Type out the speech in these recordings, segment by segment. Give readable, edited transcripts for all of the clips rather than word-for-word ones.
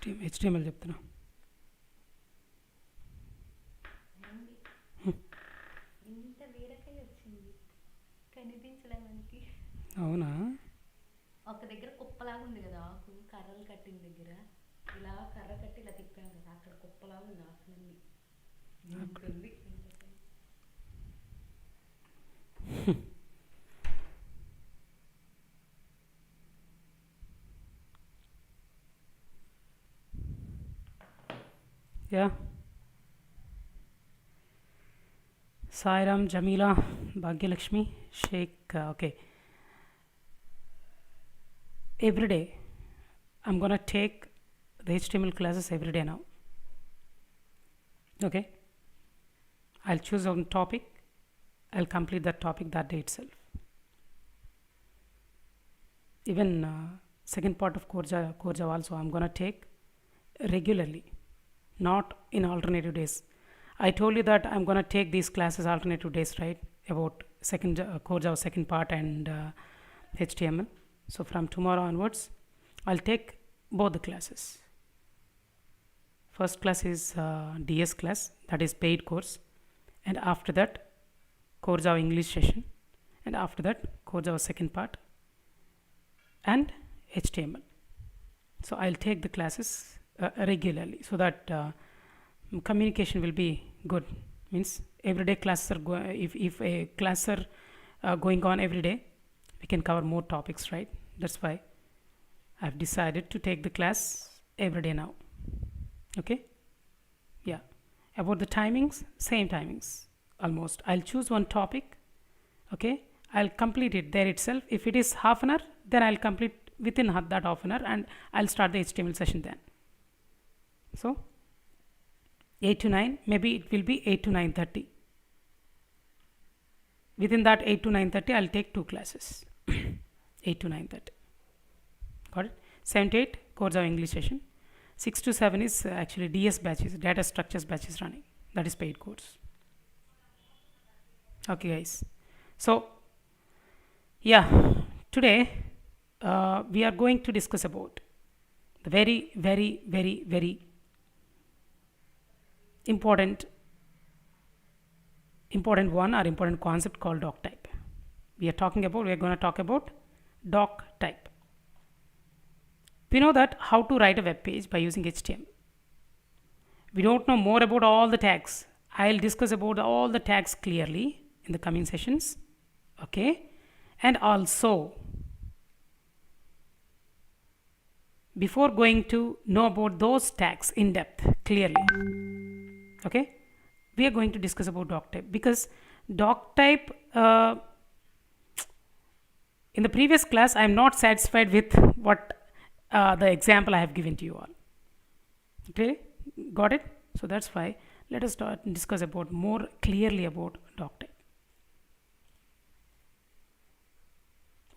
HTML చెప్తున్నా. ఇంత వేడకాయ వచ్చింది కనిపించడానికి. అవునా? ఒక దగ్గర కుప్పలాగా ఉంది కదా, ఆకు కర్రలు కట్టిన దగ్గర ఇలా కర్ర కట్టి ఇలా తిప్పాను కదా, అక్కడ కుప్పలాగా ఉంది ఆకులన్నీ. ఉంటుంది Yeah. Sairam, Jamila, Bhagyalakshmi, Sheikh. Okay. Every day, I'm gonna take the HTML classes every day now. Okay. I'll choose one topic. I'll complete that topic that day itself. Even second part of core Java also I'm gonna take regularly, not in alternative days. I told you that I'm gonna take these classes alternative days, right? About second core Java second part and HTML. So from tomorrow onwards, I'll take both the classes. First class is DS class, that is paid course, and after that core Java English session, and after that core Java second part and HTML. So I'll take the classes regularly so that communication will be good. Means everyday classes are if a class are going on every day, we can cover more topics, right? That's why I've decided to take the class every day now. Okay. Yeah, about the timings, same timings almost. I'll choose one topic. Okay, I'll complete it there itself. If it is half an hour, then I'll complete within that half an hour and I'll start the HTML session then. So 8 to 9, maybe it will be 8 to 9:30. Within that 8 to 9:30, I'll take two classes. 8 to 9:30. Got it? 7 to 8, core Java English session. 6 to 7 is actually DS batches, data structures batches running. That is paid course. Okay, guys. So, yeah, today we are going to discuss about the very important one or important concept called DOCTYPE. We are going to talk about DOCTYPE. We know that how to write a web page by using HTML. We don't know more about all the tags. I'll discuss about all the tags clearly in the coming sessions. Okay, and also before going to know about those tags in depth clearly, okay, we are going to discuss about DOCTYPE, because DOCTYPE in the previous class I am not satisfied with what the example I have given to you all. Okay, got it? So that's why let us start and discuss about more clearly about DOCTYPE.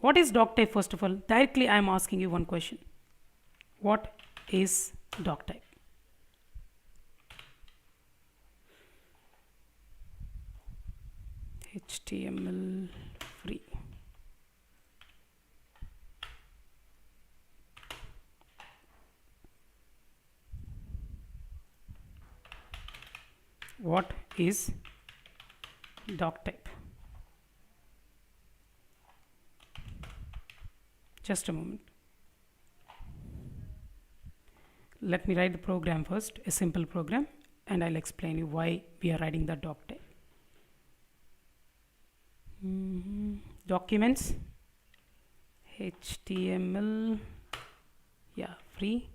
What is DOCTYPE? First of all, directly I am asking you one question. What is DOCTYPE? HTML free. What is DOCTYPE? Just a moment. Let me write the program first, a simple program, and I'll explain you why we are writing the DOCTYPE. Documents, HTML, yeah, free.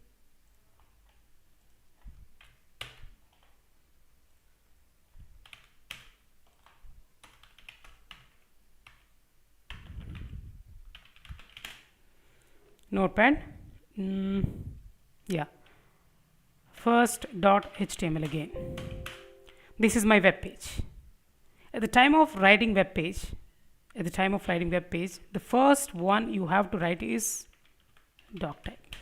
Notepad, yeah, first .html again. This is my web page. At the time of writing web page, the first one you have to write is DOCTYPE.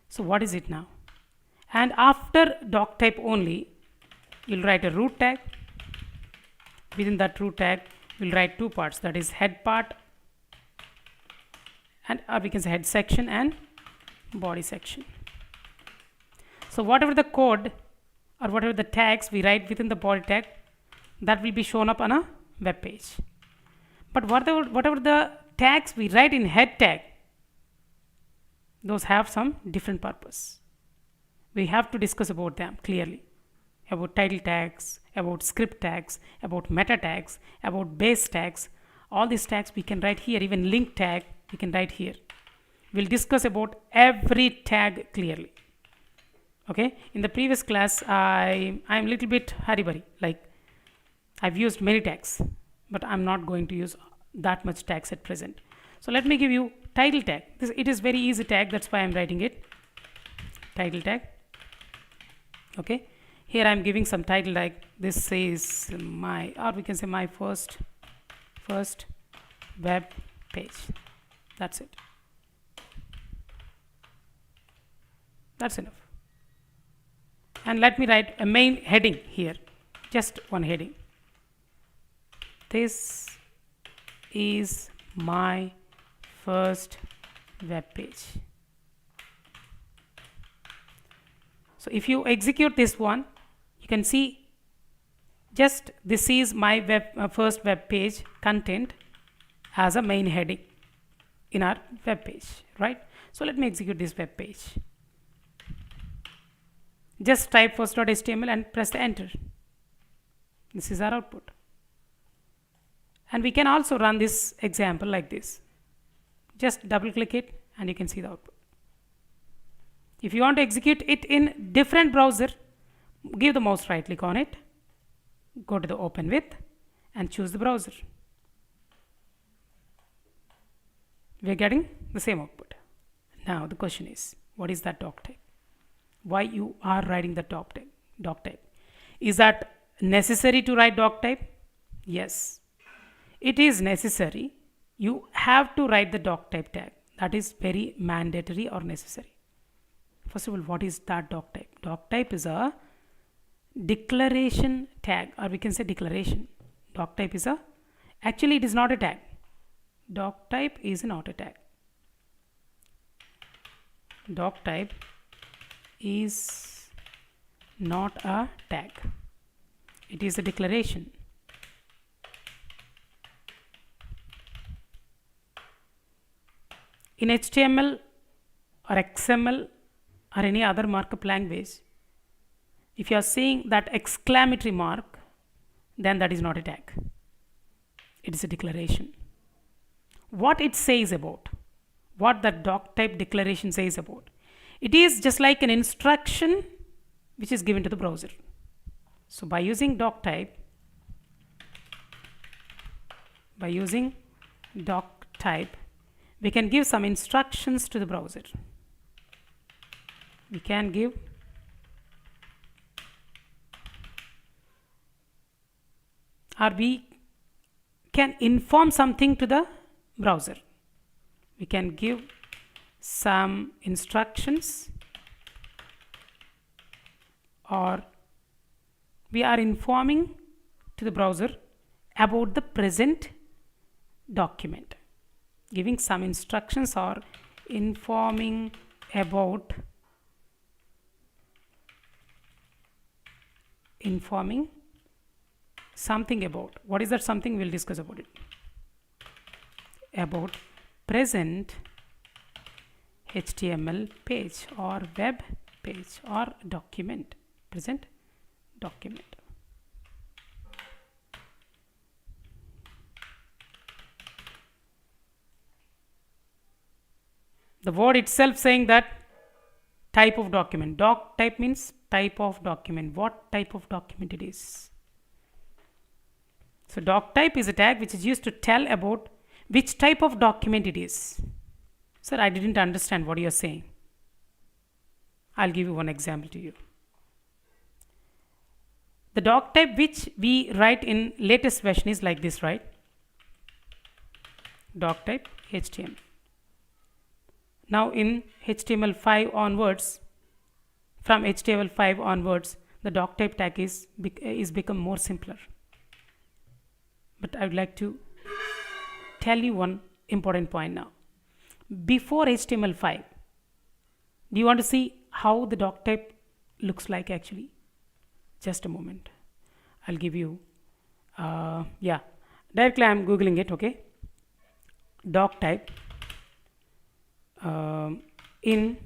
So what is it now? And after DOCTYPE only, you'll write a root tag. Within that root tag, we'll write two parts, that is head part, and or we can say head section and body section. So whatever the code or whatever the tags we write within the body tag, that will be shown up on a web page. But whatever the tags we write in head tag, those have some different purpose. We have to discuss about them clearly, about title tags, about script tags, about meta tags, about base tags. All these tags we can write here. Even link tag we can write here. We'll discuss about every tag clearly. Okay, in the previous class I'm a little bit hurry-burry, like I've used many tags, but I'm not going to use that much tags at present. So let me give you title tag. It is very easy tag, that's why I'm writing it. Title tag. Okay, here I'm giving some title like this is my, or we can say my first web page. That's it. That's enough. And let me write a main heading here, just one heading. This is my first web page. So if you execute this one, you can see just this is my first web page content as a main heading in our web page, right? So let me execute this web page. Just type first.html and press the enter. This is our output. And we can also run this example like this. Just double click it and you can see the output. If you want to execute it in different browser, give the mouse right click on it, go to the open with and choose the browser. We are getting the same output. Now the question is, what is that doc type? Why you are writing the doc type? Is that necessary to write doc type? Yes, it is necessary. You have to write the doc type tag. That is very mandatory or necessary. First of all, what is that doc type? Doc type is a declaration tag, or we can say declaration. Doc type is actually it is not a tag. Doc type is not a tag. Doc type is not a tag. It is a declaration. In HTML or XML or any other markup language, if you are seeing that exclamatory mark, then that is not a tag. It is a declaration. What it says about, what the doc type declaration says about, it is just like an instruction which is given to the browser. So by using doc type, we can give some instructions to the browser. We can give or we can inform something to the browser. We can give some instructions, or we are informing to the browser about the present document, giving some instructions or informing about something about. What is that something? We'll discuss about it. About present HTML page or web page or document. Present document. The word itself saying that type of document. Doc type means type of document. What type of document it is? So doc type is a tag which is used to tell about which type of document it is. Sir, I didn't understand what you are saying. I'll give you one example to you. The doc type which we write in latest version is like this, right? Doc type HTML. Now in HTML5 onwards, from HTML5 onwards, the doc type tag is become more simpler. But I would like to tell you one important point now. Before HTML5, do you want to see how the doc type looks like actually. Just a moment. I'll give you, yeah, directly I'm googling it. Okay, DOCTYPE in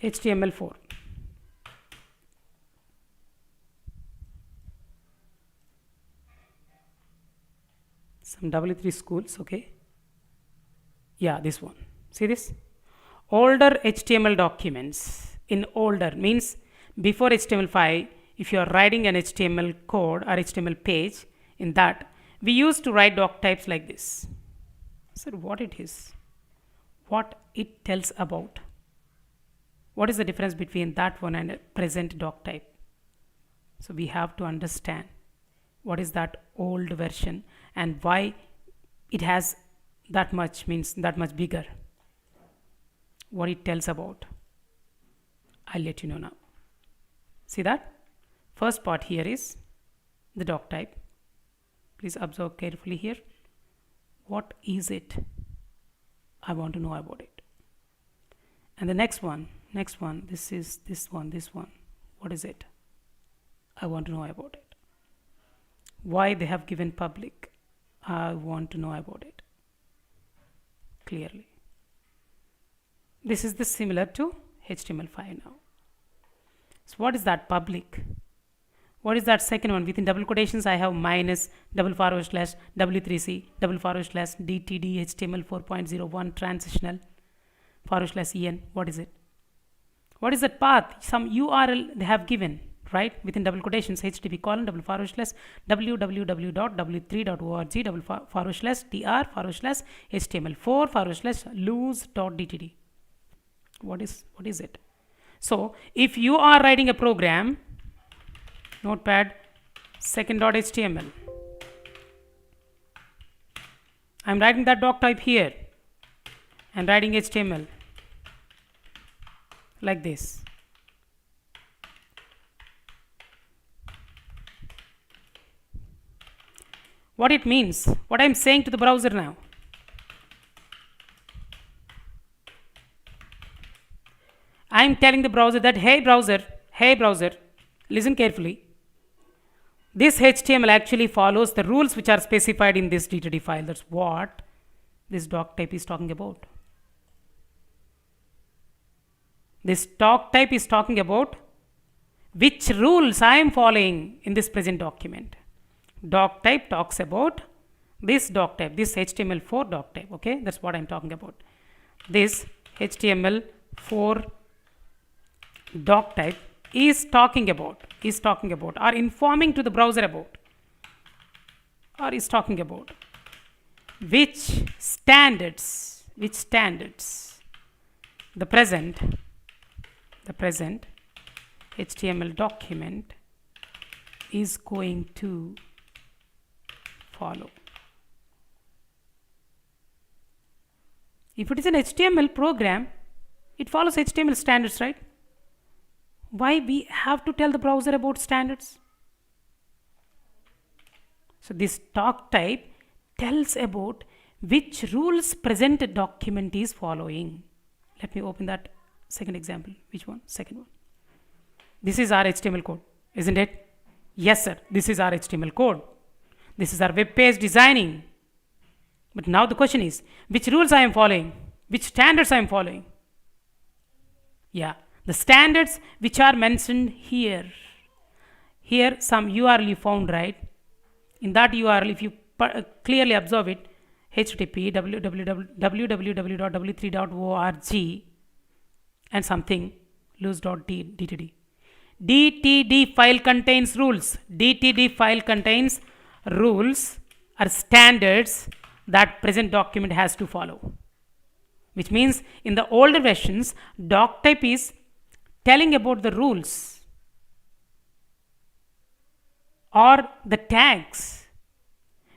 HTML4. Some W3 schools. Okay, yeah, this one. See this? Older HTML documents. In older means before HTML5, if you are writing an HTML code or HTML page, in that we used to write doc types like this. So what it is, what it tells about, what is the difference between that one and a present doc type? So we have to understand what is that old version and why it has that much, means that much bigger. What it tells about, I'll let you know now. See that? First part here is the doc type. Please observe carefully here. What is it? I want to know about it. And the next one, this is this one. What is it? I want to know about it. Why they have given public? I want to know about it clearly. This is the similar to HTML5 now. So what is that public? What is that second one? Within double quotations I have minus // w3c / dtd html 4.01 transitional / en. What is it? What is that path? Some URL they have given, right? Within double quotations http colon / www.w3.org /dr / html4 / lose.dtd. What is it? So if you are writing a program, notepad second.html, I'm writing that doc type here and writing HTML like this. What it means, what I'm saying to the browser now. I'm telling the browser that, hey browser, listen carefully. This HTML actually follows the rules which are specified in this DTD file. That's what this doc type is talking about. This doc type is talking about which rules I am following in this present document. Doc type talks about this doc type, this HTML4 doc type. Okay, that's what I'm talking about. This HTML4 doc type is talking about, or informing to the browser about, or is talking about which standards the present HTML document is going to follow. If it is an HTML program, it follows HTML standards, right? Why we have to tell the browser about standards? So this doc type tells about which rules present document is following. Let me open that second example. Which one? Second one. This is our HTML code, isn't it? Yes, sir. This is our HTML code. This is our web page designing. But now the question is, which rules I am following? Which standards I am following? Yeah, the standards which are mentioned here. Here some URL you found, right? In that URL, if you clearly observe it, http www.w3.org and something lose.dtd. DTD file contains rules. DTD file contains rules or standards that present document has to follow. Which means in the older versions, doc type is telling about the rules or the tags.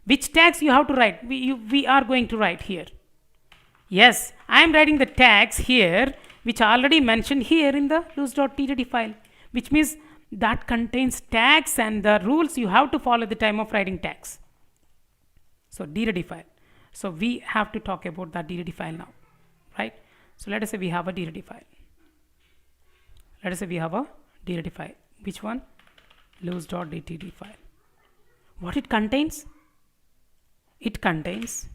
Which tags you have to write? We are going to write here. Yes, I am writing the tags here, which are already mentioned here in the lose.ttt file, which means that contains tags and the rules you have to follow at the time of writing tags. So DTD file. So we have to talk about that DTD file now, right? So let us say we have a DRT file. Let us say we have a DRT file. Which one? Loose.dtt file. What it contains? It contains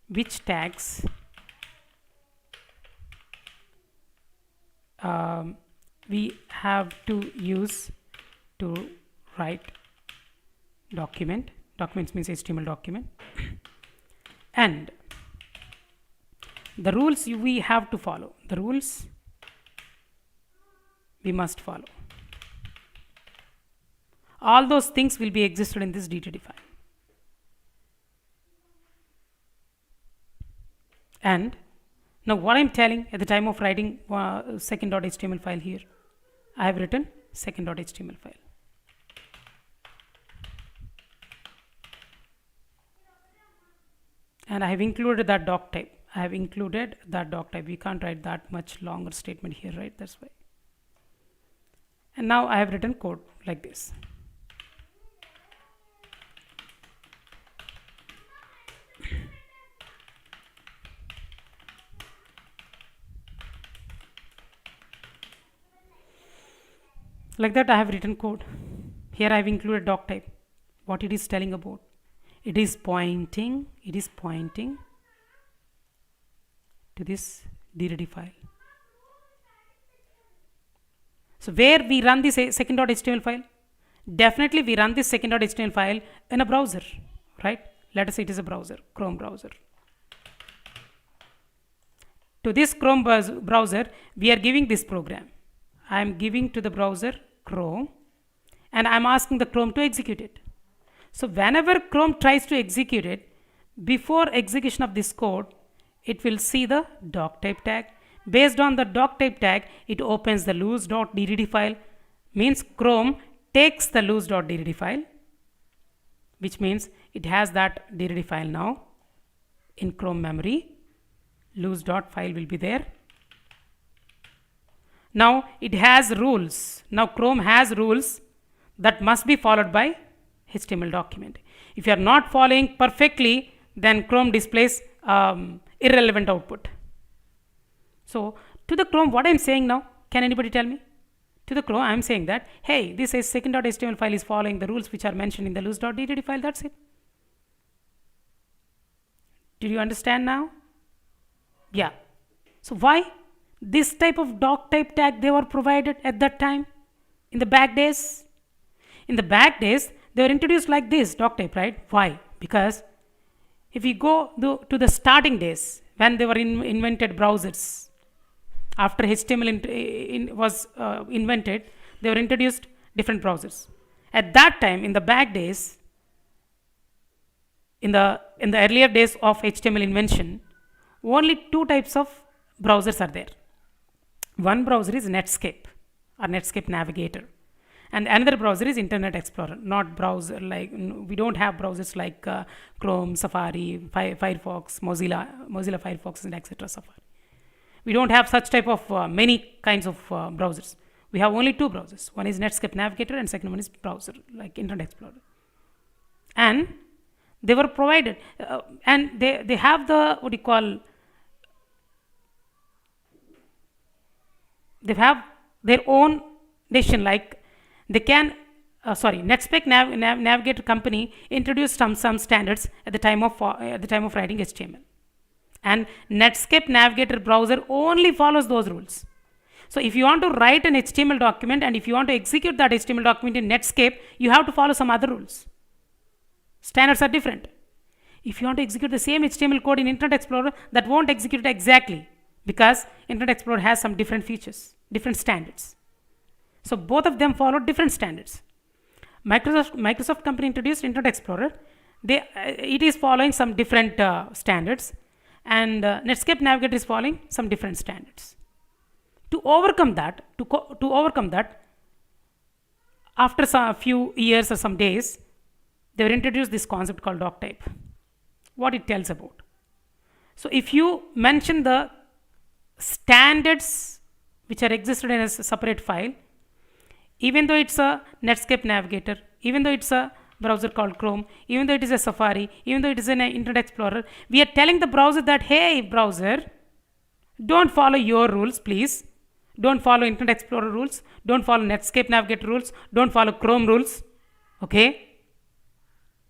which tags we have to use to write document. Documents means HTML document. And the rules we have to follow. The rules we must follow. All those things will be existed in this DTT file. And now what I'm telling at the time of writing second.html file here, I have written second.html file. And I have included that doc type. I have included that doc type. We can't write that much longer statement here, right? That's why. And now I have written code like this. Like that I have written code. Here I have included doc type. What it is telling about? It is pointing to this DRT file. So where we run this second.html file? Definitely we run this second.html file in a browser, right? Let us say it is a browser, Chrome browser. To this Chrome browser, we are giving this program. I am giving to the browser Chrome, and I am asking the Chrome to execute it. So whenever Chrome tries to execute it, before execution of this code, it will see the doctype tag. Based on the doctype tag, it opens the loose.dtt file. Means Chrome takes the loose.dtt file, which means it has that DRT file now in Chrome memory. Loose.file will be there. Now it has rules. Now Chrome has rules that must be followed by HTML document. If you are not following perfectly, then Chrome displays irrelevant output. So to the Chrome, what I am saying now, can anybody tell me? To the Chrome, I am saying that, hey, this is second.html file is following the rules which are mentioned in the loose.dtt file. That's it. Did you understand now? Yeah. So why this type of doctype tag they were provided at that time in the back days? In the back days, they were introduced like this doctype, right? Why? Because if we go to the starting days when they were invented browsers, after HTML was invented, they were introduced different browsers. At that time, in the back days, in the earlier days of HTML invention, only two types of browsers are there. One browser is Netscape or Netscape Navigator, and another browser is Internet Explorer. Not browser like we don't have browsers like Chrome, Safari, Firefox, Mozilla Firefox, and etc. Safari. We don't have such type of many kinds of browsers. We have only two browsers. One is Netscape Navigator, and second one is browser like Internet Explorer. And they were provided, and they have the what you call. They have their own decision, like they can Netscape Navigator company introduced some standards at the time of writing HTML, and Netscape Navigator browser only follows those rules. So if you want to write an HTML document and if you want to execute that HTML document in Netscape, you have to follow some other rules. Standards are different. If you want to execute the same HTML code in Internet Explorer, that won't execute exactly, because Internet Explorer has some different features, different standards. So both of them follow different standards. Microsoft company introduced Internet Explorer. It is following some different standards, and Netscape Navigator is following some different standards. To overcome that, after a few years or some days, they were introduced this concept called doctype. What it tells about. So if you mention the standards which are existed in a separate file, even though it's a Netscape Navigator, even though it's a browser called Chrome, even though it is a Safari, even though it is an Internet Explorer, we are telling the browser that, hey, browser, don't follow your rules, please. Don't follow Internet Explorer rules. Don't follow Netscape Navigator rules. Don't follow Chrome rules. Okay?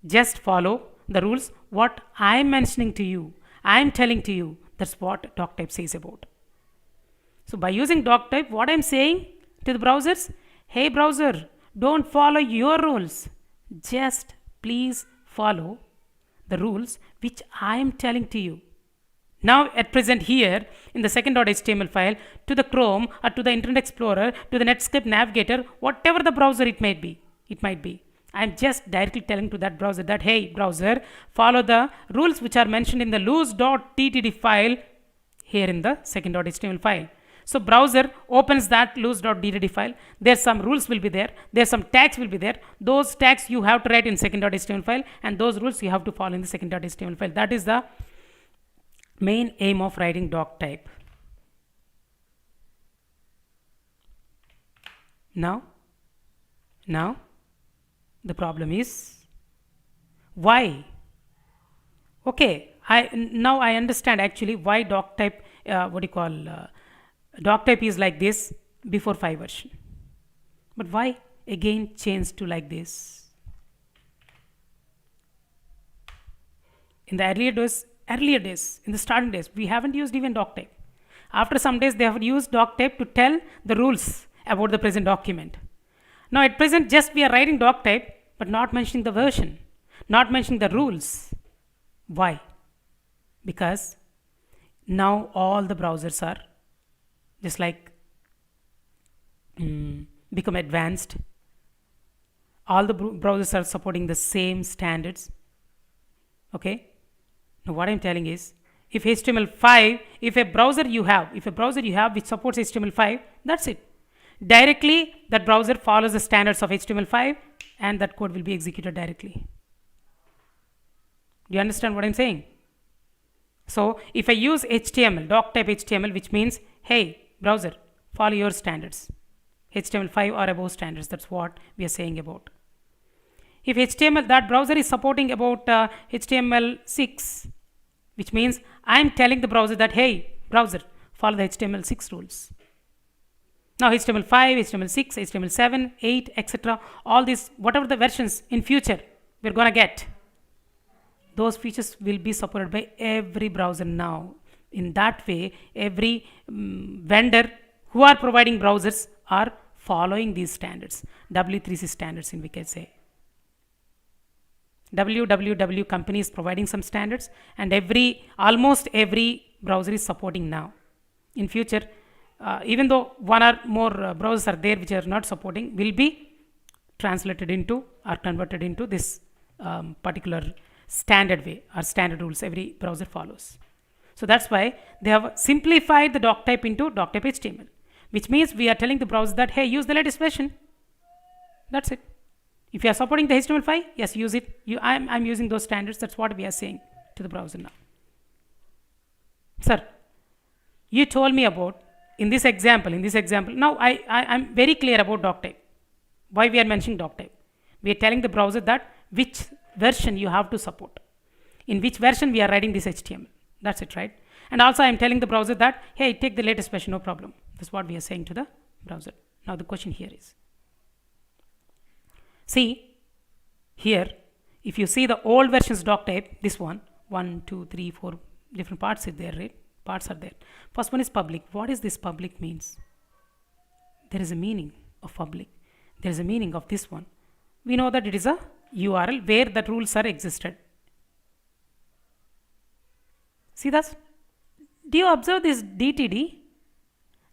Just follow the rules what I am mentioning to you. I am telling to you. That's what DOCTYPE says about. So by using DOCTYPE, what I am saying to the browsers, hey browser, don't follow your rules. Just please follow the rules which I am telling to you. Now at present here in the second.html file, to the Chrome or to the Internet Explorer, to the Netscape Navigator, whatever the browser it might be, I am just directly telling to that browser that, hey browser, follow the rules which are mentioned in the loose.ttd file here in the second.html file. So browser opens that loose.ttd file. There's some rules will be there. There's some tags will be there. Those tags you have to write in second.html file, and those rules you have to follow in the second.html file. That is the main aim of writing DOCTYPE. Now the problem is why. Okay, now I understand actually why DOCTYPE DOCTYPE is like this before 5 version. But why again change to like this? In the earlier days, in the starting days, we haven't used even DOCTYPE. After some days, they have used DOCTYPE to tell the rules about the present document. Now at present, just we are writing DOCTYPE, but not mentioning the version, not mentioning the rules. Why? Because now all the browsers are just like become advanced. All the browsers are supporting the same standards. Okay. Now what I'm telling is, if HTML5, if a browser you have which supports HTML5, that's it. Directly that browser follows the standards of HTML5 and that code will be executed directly. Do you understand what I'm saying? So if I use HTML, DOCTYPE HTML, which means, hey browser, follow your standards, HTML5 or above standards. That's what we are saying about. If HTML, that browser is supporting about HTML6, which means I am telling the browser that, hey browser, follow the HTML6 rules. Now HTML5, HTML6, HTML7, 8, etc. all these, whatever the versions in future we're gonna get, those features will be supported by every browser now. In that way, every vendor who are providing browsers are following these standards, W3C standards, we can say. www company is providing some standards, and almost every browser is supporting now. In future, even though one or more browsers are there which are not supporting, will be translated into or converted into this particular standard way or standard rules every browser follows. So that's why they have simplified the DOCTYPE into DOCTYPE HTML, which means we are telling the browser that, hey, use the latest version. That's it. If you are supporting the HTML5, yes, use it. I'm using those standards. That's what we are saying to the browser now. Sir, you told me about in this example. Now I'm very clear about DOCTYPE. Why we are mentioning DOCTYPE? We are telling the browser that which version you have to support, in which version we are writing this HTML. That's it, right? And also I'm telling the browser that, hey, take the latest version, no problem. That's what we are saying to the browser. Now the question here is, see here, if you see the old versions DOCTYPE, this one, 1, 2, 3, 4 different parts are there, right? Parts are there. First one is public. What is this public means? There is a meaning of public. There is a meaning of this one. We know that it is a URL where the rules are existed. See that? Do you observe this DTD?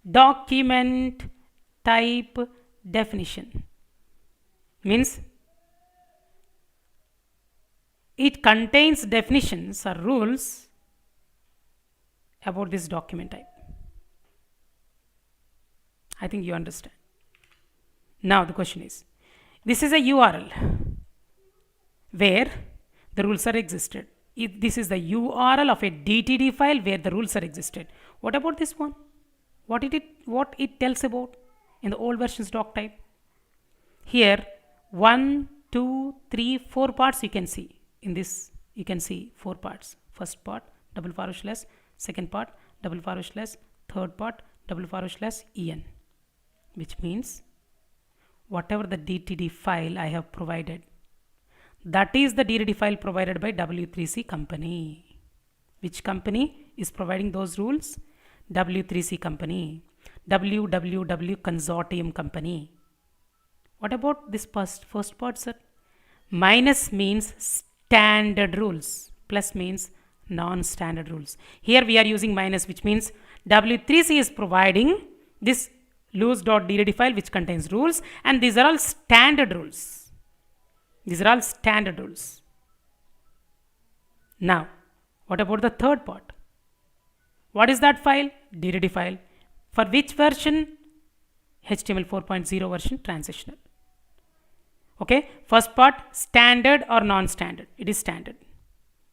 Document type definition. Means it contains definitions or rules about this document type. I think you understand. Now the question is, this is a URL where the rules are existed. This is the URL of a DTD file where the rules are existed. What about this one? What it tells about in the old versions DOCTYPE? Here 1 2, 3, 4 parts you can see. In this, you can see 4 parts. First part, double forward slash, second part, double forward slash, third part, double forward slash en, which means whatever the DTD file I have provided, that is the DTD file provided by W3C company. Which company is providing those rules? W3C company, WWW consortium company. What about this first part, sir? Minus means standard rules, plus means non-standard rules. Here we are using minus, which means W3C is providing this loose.ddd file which contains rules, and these are all standard rules. These are all standard rules. Now, what about the third part? What is that file? DTD file. For which version? HTML 4.0 version, transitional. Okay, first part, standard or non-standard? It is standard.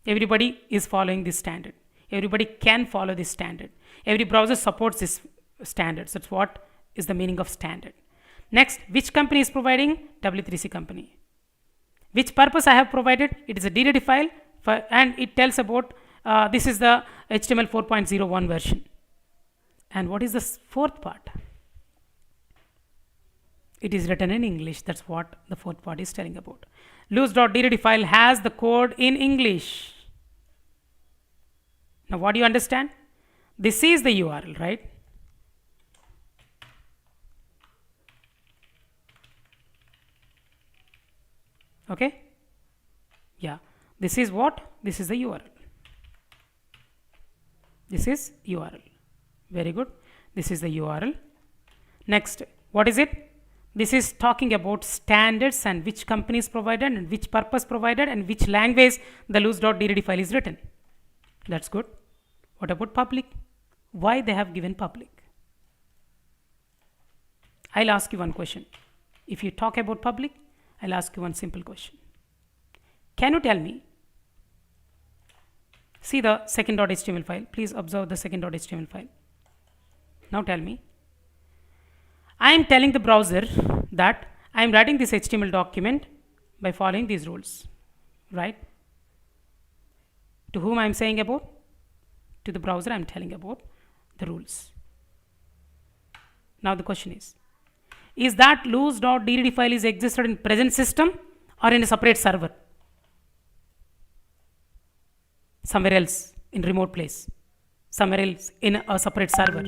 Everybody is following this standard. Everybody can follow this standard. Every browser supports this standard. So that's what is the meaning of standard. Next, which company is providing? W3C company. Which purpose I have provided? It is a DTD file and it tells about this is the HTML 4.01 version. And what is the fourth part? It is written in English. That's what the fourth part is telling about. Loose.ddd file has the code in English. Now what do you understand? This is the URL, right? Okay? Yeah. This is what? This is the URL. This is URL. Very good. This is the URL. Next, what is it? This is talking about standards and which company is provided and which purpose provided and which language the loose.ddd file is written. That's good. What about public? Why they have given public? I'll ask you one question. If you talk about public, I'll ask you one simple question. Can you tell me? See the second.html file. Please observe the second.html file. Now tell me. I am telling the browser that I am writing this HTML document by following these rules, right? To whom I am saying about? To the browser I am telling about the rules. Now the question is that loose.ddd file is existed in present system or in a separate server? Somewhere else in remote place, somewhere else in a separate server.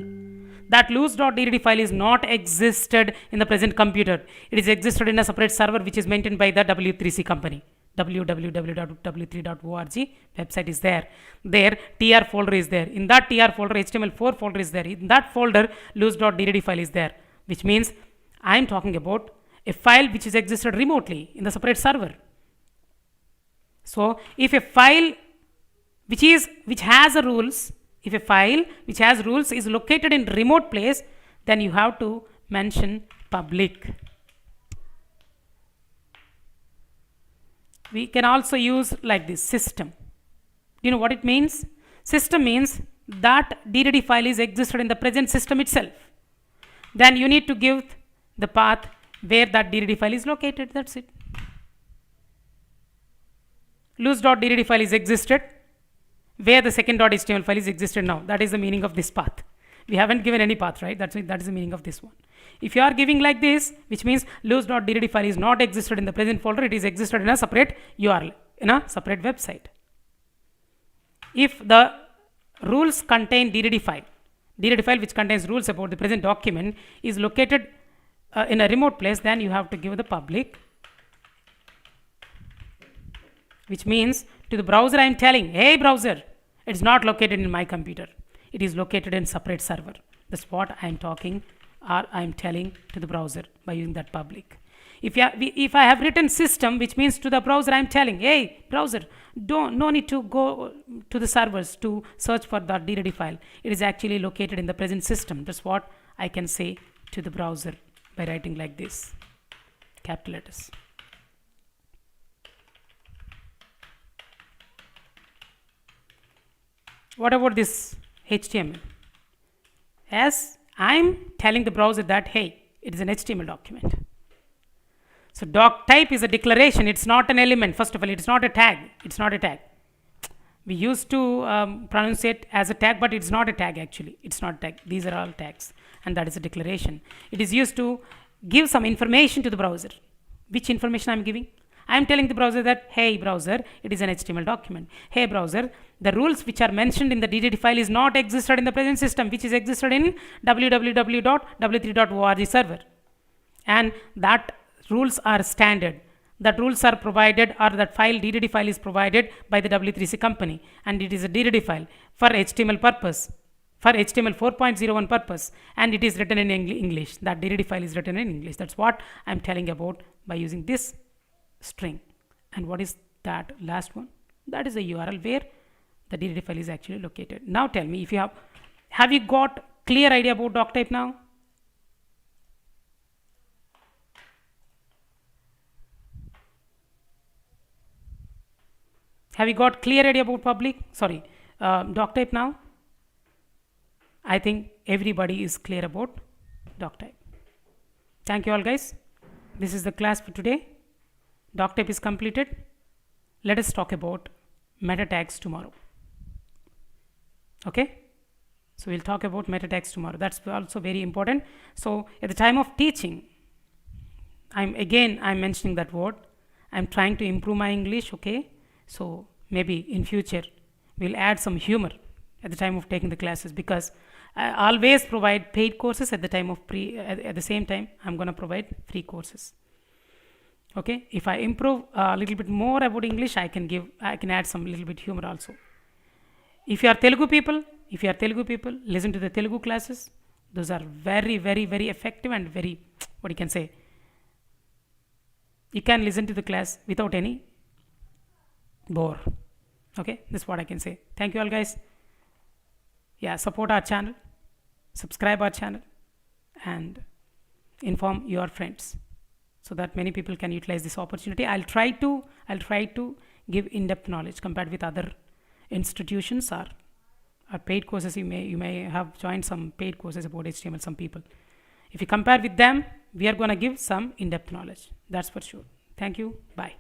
That loose.ddd file is not existed in the present computer. It is existed in a separate server which is maintained by the W3C company. www.w3.org website is there. There tr folder is there. In that tr folder HTML4 folder is there. In that folder loose.ddd file is there, which means I am talking about a file which is existed remotely in the separate server. So if a file which has a rules, if a file which has rules is located in remote place, then you have to mention public. We can also use like this system. You know what it means? System means that DTD file is existed in the present system itself. Then you need to give the path where that DTD file is located. That's it. Loose.ddd file is existed where the second.html file is existed now. That is the meaning of this path. We haven't given any path, right? That is the meaning of this one. If you are giving like this, which means loose.ddd file is not existed in the present folder, it is existed in a separate URL, in a separate website. If the rules contain DTD file which contains rules about the present document is located in a remote place, then you have to give the public, which means to the browser I am telling, hey browser, it's not located in my computer. It is located in separate server. That's what I am talking or I am telling to the browser by using that public. If I have written system, which means to the browser I am telling, hey browser, no need to go to the servers to search for that DTD file. It is actually located in the present system. That's what I can say to the browser by writing like this, capital letters. What about this HTML? As I'm telling the browser that, hey, it is an HTML document. So doc type is a declaration. It's not an element. First of all, it's not a tag. It's not a tag. We used to pronounce it as a tag, but it's not a tag actually. It's not tag. These are all tags, and that is a declaration. It is used to give some information to the browser. Which information I'm giving? I'm telling the browser that, hey browser, it is an HTML document. Hey browser, the rules which are mentioned in the DDD file is not existed in the present system, which is existed in www.w3.org server. And that rules are standard. That rules are provided, or that file DDD file is provided by the W3C company, and it is a DDD file for HTML purpose, for HTML 4.01 purpose, and it is written in English. That DDD file is written in English. That's what I'm telling about by using this string. And what is that last one? That is the URL where the DDD file is actually located. Now tell me if you have you got clear idea about doctype now? Have you got clear idea about doctype now? I think everybody is clear about doctype. Thank you all guys. This is the class for today. Doctype is completed. Let us talk about meta tags tomorrow. Okay? So we'll talk about meta tags tomorrow. That's also very important. So at the time of teaching, I'm mentioning that word. I'm trying to improve my English, okay? So maybe in future we'll add some humor at the time of taking the classes, because I always provide paid courses at the time of at the same time I'm going to provide free courses. Okay, if I improve a little bit more about English, I can add some little bit humor also. If you are Telugu people, listen to the Telugu classes. Those are very, very, very effective and very, what you can say, you can listen to the class without any bore. Okay, that's what I can say. Thank you all guys. Yeah, support our channel, subscribe our channel, and inform your friends so that many people can utilize this opportunity. I'll try to give in-depth knowledge compared with other institutions or paid courses. You may have joined some paid courses about HTML, some people. If you compare with them, we are going to give some in-depth knowledge. That's for sure. Thank you. Bye.